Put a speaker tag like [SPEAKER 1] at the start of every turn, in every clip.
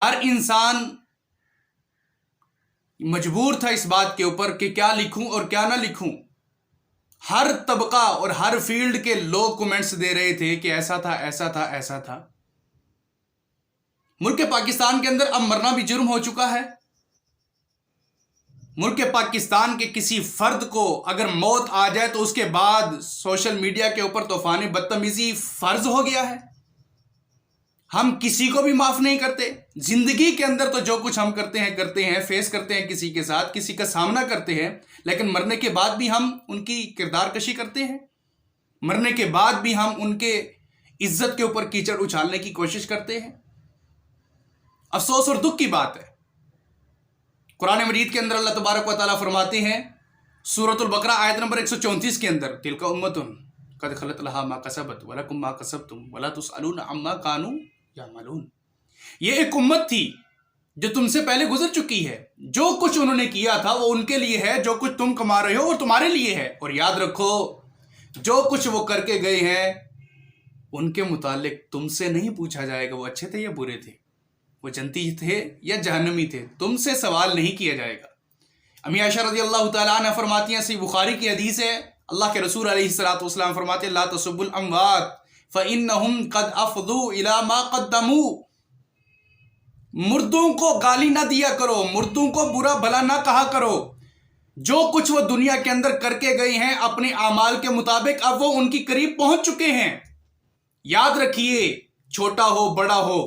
[SPEAKER 1] ہر انسان مجبور تھا اس بات کے اوپر کہ کیا لکھوں اور کیا نہ لکھوں. ہر طبقہ اور ہر فیلڈ کے لوگ کومنٹس دے رہے تھے کہ ایسا تھا ایسا تھا ایسا تھا. ملک پاکستان کے اندر اب مرنا بھی جرم ہو چکا ہے. ملک پاکستان کے کسی فرد کو اگر موت آ جائے تو اس کے بعد سوشل میڈیا کے اوپر طوفان بدتمیزی فرض ہو گیا ہے. ہم کسی کو بھی معاف نہیں کرتے. زندگی کے اندر تو جو کچھ ہم کرتے ہیں فیس کرتے ہیں کسی کے ساتھ, کسی کا سامنا کرتے ہیں, لیکن مرنے کے بعد بھی ہم ان کی کردار کشی کرتے ہیں. مرنے کے بعد بھی ہم ان کے عزت کے اوپر کیچڑ اچھالنے کی کوشش کرتے ہیں. افسوس اور دکھ کی بات ہے. قرآن مجید کے اندر اللہ تبارک و تعالیٰ فرماتے ہیں سورۃ البقرہ آیت نمبر 134 کے اندر, تلک امۃ قد خلت لہا ما کسبت ولکم ما کسبتم ولا تسألون عما کانوا یعملون. یہ ایک امت تھی جو تم سے پہلے گزر چکی ہے. جو کچھ انہوں نے کیا تھا وہ ان کے لیے ہے, جو کچھ تم کما رہے ہو وہ تمہارے لیے ہے. اور یاد رکھو جو کچھ وہ کر کے گئے ہیں ان کے متعلق تم سے نہیں پوچھا جائے گا وہ اچھے تھے یا برے تھے, وہ جنتی تھے یا جہنمی تھے. تم سے سوال نہیں کیا جائے گا. امی عائشہ رضی اللہ تعالیٰ عنہ فرماتی ہیں, صحیح بخاری کی حدیث ہے, اللہ کے رسول علیہ الصلوۃ والسلام فرماتے ہیں لا تسبوا الاموات فإنهم قد افضوا الى ما قدموا. مردوں کو گالی نہ دیا کرو, مردوں کو برا بھلا نہ کہا کرو. جو کچھ وہ دنیا کے اندر کر کے گئے ہیں اپنے اعمال کے مطابق اب وہ ان کی قریب پہنچ چکے ہیں. یاد رکھیے, چھوٹا ہو بڑا ہو,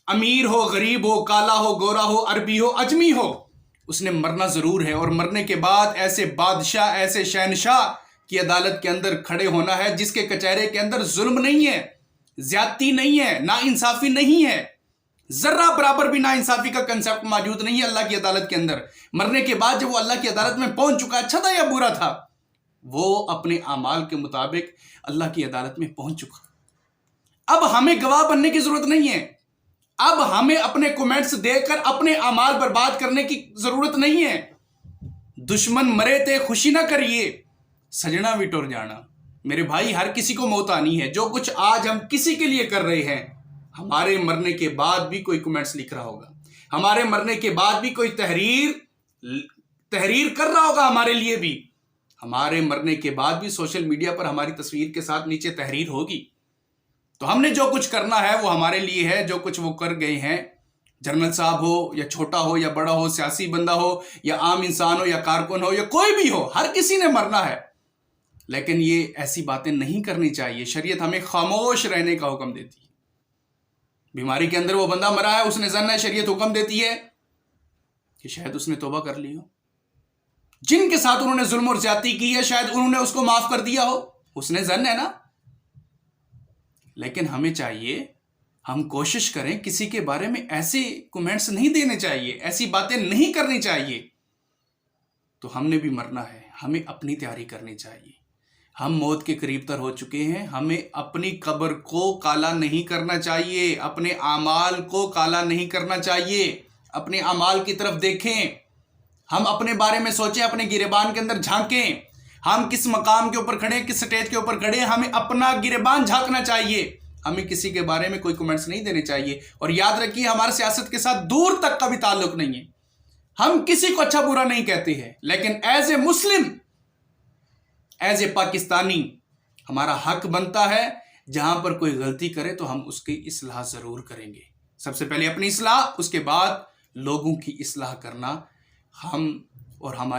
[SPEAKER 1] امیر ہو غریب ہو, کالا ہو گورا ہو, عربی ہو اجمی ہو, اس نے مرنا ضرور ہے. اور مرنے کے بعد ایسے بادشاہ ایسے شہنشاہ کی عدالت کے اندر کھڑے ہونا ہے جس کے کچہرے کے اندر ظلم نہیں ہے, زیادتی نہیں ہے, نا انصافی نہیں ہے, ذرہ برابر بھی نا انصافی کا کنسپٹ موجود نہیں ہے اللہ کی عدالت کے اندر. مرنے کے بعد جب وہ اللہ کی عدالت میں پہنچ چکا, اچھا تھا یا برا تھا, وہ اپنے اعمال کے مطابق اللہ کی عدالت میں پہنچ چکا. اب ہمیں گواہ بننے کی ضرورت نہیں ہے. اب ہمیں اپنے کومنٹس دے کر اپنے اعمال برباد کرنے کی ضرورت نہیں ہے. دشمن مرے تے خوشی نہ کریے, سجنا بھی ٹر جانا. میرے بھائی, ہر کسی کو موت آنی ہے. جو کچھ آج ہم کسی کے لیے کر رہے ہیں, ہمارے مرنے کے بعد بھی کوئی کومنٹس لکھ رہا ہوگا, ہمارے مرنے کے بعد بھی کوئی تحریر کر رہا ہوگا ہمارے لیے بھی. ہمارے مرنے کے بعد بھی سوشل میڈیا پر ہماری تصویر کے ساتھ نیچے تحریر ہوگی. تو ہم نے جو کچھ کرنا ہے وہ ہمارے لیے ہے. جو کچھ وہ کر گئے ہیں, جنرل صاحب ہو یا چھوٹا ہو یا بڑا ہو, سیاسی بندہ ہو یا عام انسان ہو یا کارکن ہو یا کوئی بھی ہو, ہر کسی نے مرنا ہے. لیکن یہ ایسی باتیں نہیں کرنی چاہیے. شریعت ہمیں خاموش رہنے کا حکم دیتی ہے. بیماری کے اندر وہ بندہ مرا ہے, اس نے ظن ہے, شریعت حکم دیتی ہے کہ شاید اس نے توبہ کر لی ہو. جن کے ساتھ انہوں نے ظلم اور زیادتی کی ہے شاید انہوں نے اس کو معاف کر دیا ہو, اس نے ظن ہے نا. لیکن ہمیں چاہیے ہم کوشش کریں کسی کے بارے میں ایسے کومنٹس نہیں دینے چاہیے, ایسی باتیں نہیں کرنی چاہیے. تو ہم نے بھی مرنا ہے, ہمیں اپنی تیاری کرنی چاہیے. ہم موت کے قریب تر ہو چکے ہیں, ہمیں اپنی قبر کو کالا نہیں کرنا چاہیے, اپنے اعمال کو کالا نہیں کرنا چاہیے. اپنے اعمال کی طرف دیکھیں, ہم اپنے بارے میں سوچیں, اپنے گریبان کے اندر جھانکیں. ہم کس مقام کے اوپر کھڑے, کس سٹیج کے اوپر کھڑے, ہمیں اپنا گریبان جھانکنا چاہیے. ہمیں کسی کے بارے میں کوئی کومنٹس نہیں دینے چاہیے. اور یاد رکھیے ہمارا سیاست کے ساتھ دور تک کا بھی تعلق نہیں ہے. ہم کسی کو اچھا برا نہیں کہتے ہیں, لیکن as a Muslim, as a Pakistani ہمارا حق بنتا ہے جہاں پر کوئی غلطی کرے تو ہم اس کی اصلاح ضرور کریں گے. سب سے پہلے اپنی اصلاح, اس کے بعد لوگوں کی اصلاح کرنا ہم اور ہماری